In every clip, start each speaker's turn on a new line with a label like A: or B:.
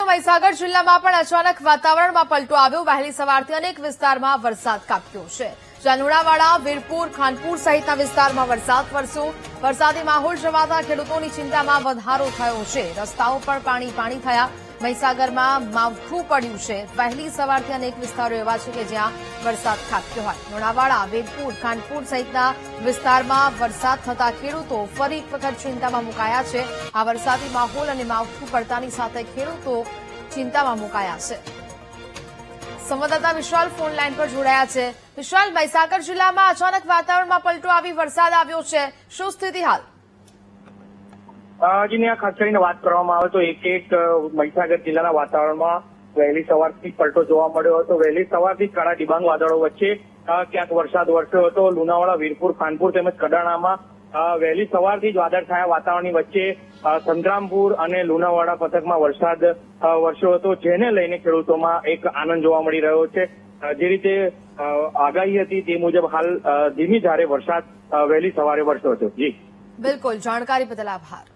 A: મહીસાગર જિલ્લામાં પણ અચાનક વાતાવરણમાં પલટો આવ્યો। વહેલી સવારથી અનેક વિસ્તારમાં વરસાદ ખાબક્યો છે। લુણાવાડા, વીરપુર, ખાનપુર સહિતના વિસ્તારમાં વરસાદ વરસ્યો। વરસાદી માહોલ જમાતા ખેડૂતોની ચિંતામાં વધારો થયો છે। રસ્તાઓ પર પાણી થયા। મહીસાગરમાં માવઠું પડ્યું છે। વહેલી સવારથી અનેક વિસ્તારો એવા છે કે જ્યાં વરસાદ ખાબક્યો હોય। લુણાવાડા, વીરપુર, ખાનપુર સહિતના વિસ્તારમાં વરસાદ થતા ખેડૂતો ફરી એક વખત ચિંતામાં મુકાયા છે। આ વરસાદી માહોલ અને માવઠું પડતાની સાથે ખેડૂતો ચિંતામાં મુકાયા છે। સંવાદદાતા વિશાલ ફોન લાઈન પર જોડાયા છે। વિશાલ, મહીસાગર જિલ્લામાં અચાનક વાતાવરણમાં પલટો આવી વરસાદ આવ્યો છે, શું સ્થિતિ હાલ?
B: જી, ખાસ કરીને વાત કરવામાં આવે તો એક મહીસાગર જિલ્લાના વાતાવરણમાં વહેલી સવારથી પલટો જોવા મળ્યો હતો। વહેલી સવારથી કાળા ડિબાંગ વાદળો વચ્ચે ક્યાંક વરસાદ વરસ્યો હતો। લુણાવાડા, વીરપુર, ખાનપુર તેમજ કડાણામાં વહેલી સવારથી જ વાદળછાયા વાતાવરણની વચ્ચે સંગ્રામપુર અને લુણાવાડા પંથકમાં વરસાદ વરસ્યો હતો, જેને લઈને ખેડૂતોમાં એક આનંદ જોવા મળી રહ્યો છે। જે રીતે આગાહી હતી તે મુજબ હાલ ધીમી ધારે વરસાદ વહેલી સવારે વરસ્યો હતો। જી
A: બિલકુલ, જાણકારી બદલ આભાર।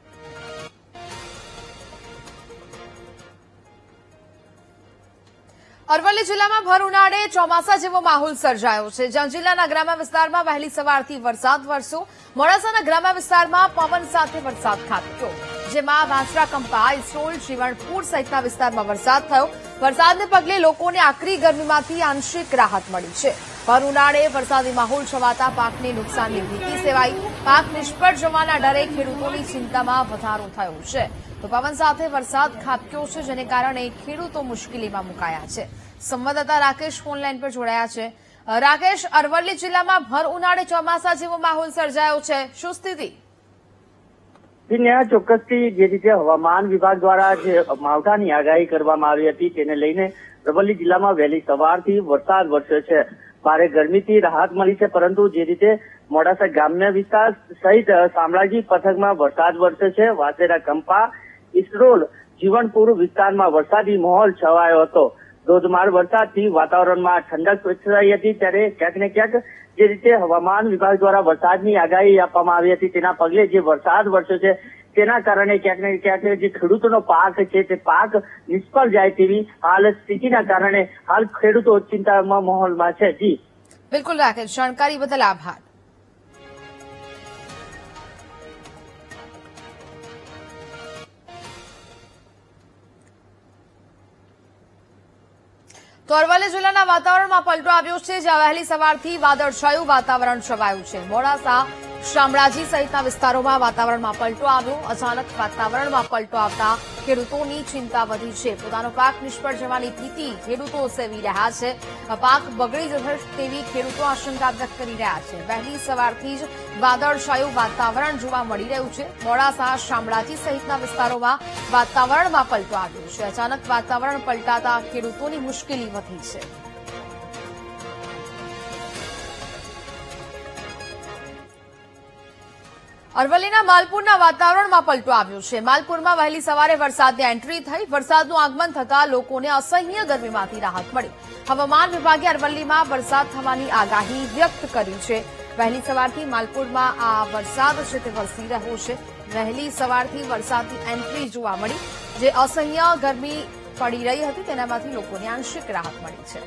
A: અરવલ્લી જિલ્લામાં ભર ઉનાળે ચોમાસા જેવો માહોલ સર્જાયો છે, જ્યાં જિલ્લાના ગ્રામ્ય વિસ્તારમાં વહેલી સવારથી વરસાદ વરસ્યો। મોડાસાના ગ્રામ્ય વિસ્તારમાં પવન સાથે વરસાદ ખાબક્યો, જેમાં વાંસરા, કંપા, ઇસરોલ, જીવણપુર સહિતના વિસ્તારમાં વરસાદ થયો। વરસાદને પગલે લોકોને આકરી ગરમીમાંથી આંશિક રાહત મળી છે। ભર ઉનાળે વરસાદી માહોલ છવાતા પાકને નુકસાનની ભીતિ સેવાઈ। પાક નિષ્ફળ જવાના ડરે ખેડૂતોની ચિંતામાં વધારો થયો છે, તો પવન સાથે વરસાદ ખાબક્યો છે, જેને કારણે ખેડૂતો મુશ્કેલીમાં મુકાયા છે। સંવાદદાતા રાકેશ ફોન લાઈન પર જોડાયા છે। રાકેશ, અરવલ્લી જિલ્લામાં ભર ઉનાળે ચોમાસા જેવો માહોલ સર્જાયો છે, શું સ્થિતિ?
C: ચોક્કસથી જે રીતે હવામાન વિભાગ દ્વારા જે માવઠાની આગાહી કરવામાં આવી હતી તેને લઈને અરવલ્લી જિલ્લામાં વહેલી સવારથી વરસાદ વરસ્યો છે। ભારે ગરમીથી રાહત મળી છે, પરંતુ જે રીતે મોડાસા ગ્રામ્ય વિસ્તાર સહિત શામળાજી પંથકમાં વરસાદ વરસ્યો છે। વાસેરા, કંપા, ઇસરોલ, જીવણપુર વિસ્તારમાં વરસાદી માહોલ છવાયો હતો। ધોધમાર વરસાદથી વાતાવરણમાં ઠંડક પ્રસરાઈ હતી, ત્યારે ક્યાંક ને ક્યાંક જે રીતે હવામાન વિભાગ દ્વારા વરસાદની આગાહી આપવામાં આવી હતી તેના પગલે જે વરસાદ વરસ્યો છે તેના કારણે ક્યાંક ને ક્યાંક જે ખેડૂતોનો પાક છે તે પાક નિષ્ફળ જાય તેવી હાલ સ્થિતિના કારણે હાલ ખેડૂતો ચિંતામાં માહોલમાં છે। જી
A: બિલકુલ રાકેશ, જાણકારી બદલ આભાર। તો અરવલ્લી જિલ્લાના વાતાવરણમાં પલટો આવ્યો છે, જ્યાં વહેલી સવારથી વાદળછાયું વાતાવરણ છવાયું છે। મોડાસા, શામળાજી સહિતના વિસ્તારોમાં વાતાવરણમાં પલટો આવ્યો। અચાનક વાતાવરણમાં પલટો આવતા ખેડૂતોની ચિંતા વધી છે। પોતાનો પાક નિષ્ફળ જવાની ભીતિ ખેડૂતો સેવી રહ્યા છે। પાક બગડી જશે તેવી ખેડૂતો આશંકા વ્યક્ત કરી રહ્યા છે। વહેલી સવારથી જ વાદળછાયું વાતાવરણ જોવા મળી રહ્યું છે। મોડાસા, શામળાજી સહિતના વિસ્તારોમાં વાતાવરણમાં પલટો આવ્યો છે। અચાનક વાતાવરણ પલટાતા ખેડૂતોની મુશ્કેલી વધી છે। અરવલ્લીના માલપુરના વાતાવરણમાં પલટો આવ્યો છે। માલપુરમાં વહેલી સવારે વરસાદની એન્ટ્રી થઈ। વરસાદનું આગમન થતા લોકોને અસહ્ય ગરમીમાંથી રાહત મળી। હવામાન વિભાગે અરવલ્લીમાં વરસાદ થવાની આગાહી વ્યક્ત કરી છે। વહેલી સવારથી માલપુરમાં આ વરસાદ છે તે વરસી રહ્યો છે। વહેલી સવારથી વરસાદની એન્ટ્રી જોવા મળી, જે અસહ્ય ગરમી પડી રહી હતી તેનામાંથી લોકોને આંશિક રાહત મળી છે।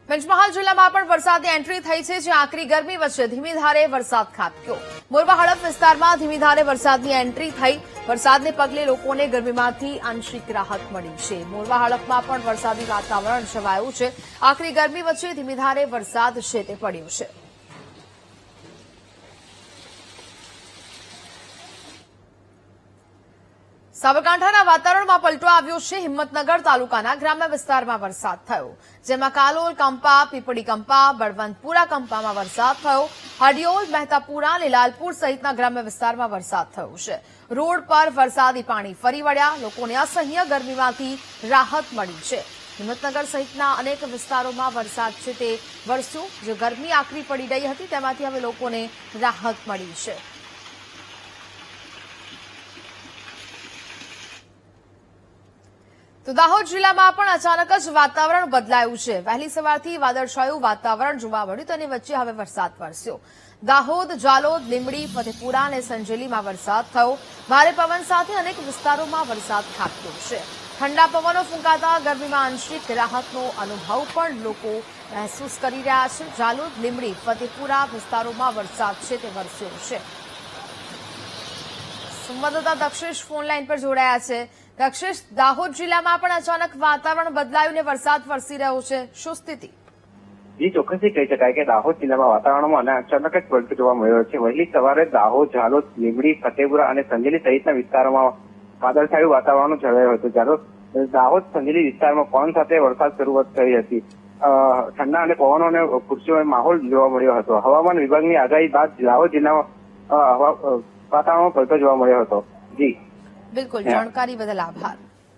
A: પંચમહાલ જિલ્લામાં પણ વરસાદની એન્ટ્રી થઈ છે, જ્યાં આકરી ગરમી વચ્ચે ધીમી ધારે વરસાદ ખાબક્યો। મોરવા હડફ વિસ્તારમાં ધીમી ધારે વરસાદની એન્ટ્રી થઈ। વરસાદને પગલે લોકોને ગરમીમાંથી આંશિક રાહત મળી છે। મોરવા હડફમાં પણ વરસાદી વાતાવરણ છવાયું છે। આકરી ગરમી વચ્ચે ધીમી ધારે વરસાદ છે તે પડ્યો છે। સાબરકાંઠાના વાતાવરણમાં પલટો આવ્યો છે। હિંમતનગર તાલુકાના ગ્રામ્ય વિસ્તારમાં વરસાદ થયો, જેમાં કાલોલ, કંપા, પીપળી કંપા, બળવંતપુરા કંપામાં વરસાદ થયો। હડિયોલ, મહેતાપુરા અને લાલપુર સહિતના ગ્રામ્ય વિસ્તારમાં વરસાદ થયો છે। રોડ પર વરસાદી પાણી ફરી વળ્યા। લોકોને અસહ્ય ગરમીમાંથી રાહત મળી છે। હિંમતનગર સહિતના અનેક વિસ્તારોમાં વરસાદ છે તે વરસ્યો, જે ગરમી આકરી પડી રહી હતી તેમાંથી હવે લોકોને રાહત મળી છે। તો દાહોદ જિલ્લામાં પણ અચાનક જ વાતાવરણ બદલાયું છે। વહેલી સવારથી વાદળછાયું વાતાવરણ જોવા મળ્યું, તેની વચ્ચે હવે વરસાદ વરસ્યો। દાહોદ, જાલોદ, લીંબડી, ફતેપુરા અને સંજેલીમાં વરસાદ થયો. ભારે પવન સાથે અનેક વિસ્તારોમાં વરસાદ ખાબક્યો છે. ઠંડા પવનો ફૂંકાતા ગરમીમાં આંશિક રાહતનો અનુભવ પણ લોકો મહેસૂસ કરી રહ્યા છે. જાલોદ, લીંબડી, ફતેપુરા વિસ્તારોમાં વરસાદ છે તે વરસ્યો છે. સંવાદદાતા દક્ષેશ ફોન લાઈન પર જોડાયા છે. દક્ષેશ, દાહોદ જિલ્લામાં પણ અચાનક વાતાવરણ બદલાયું ને વરસાદ વરસી રહ્યો છે. શું સ્થિતિ?
D: જી, ચોક્કસથી કહી શકાય કે દાહોદ જિલ્લામાં વાતાવરણમાં અચાનક જ પલટો જોવા મળ્યો છે. વહેલી સવારે દાહોદ, જાલોદ, લીંબડી, ફતેપુરા અને સંજેલી સહિતના વિસ્તારોમાં વાદળછાયું વાતાવરણ જળવાયું હતું. જ્યારે દાહોદ, સંજેલી વિસ્તારમાં પવન સાથે વરસાદ શરૂઆત થઈ હતી. ઠંડા અને પવનો અને ખુરશીનો માહોલ જોવા મળ્યો હતો. હવામાન વિભાગની આગાહી બાદ દાહોદ જિલ્લામાં વાતાવરણમાં પલટો જોવા મળ્યો હતો. જી
A: બિલકુલ, જાણકારી બદલ આભાર.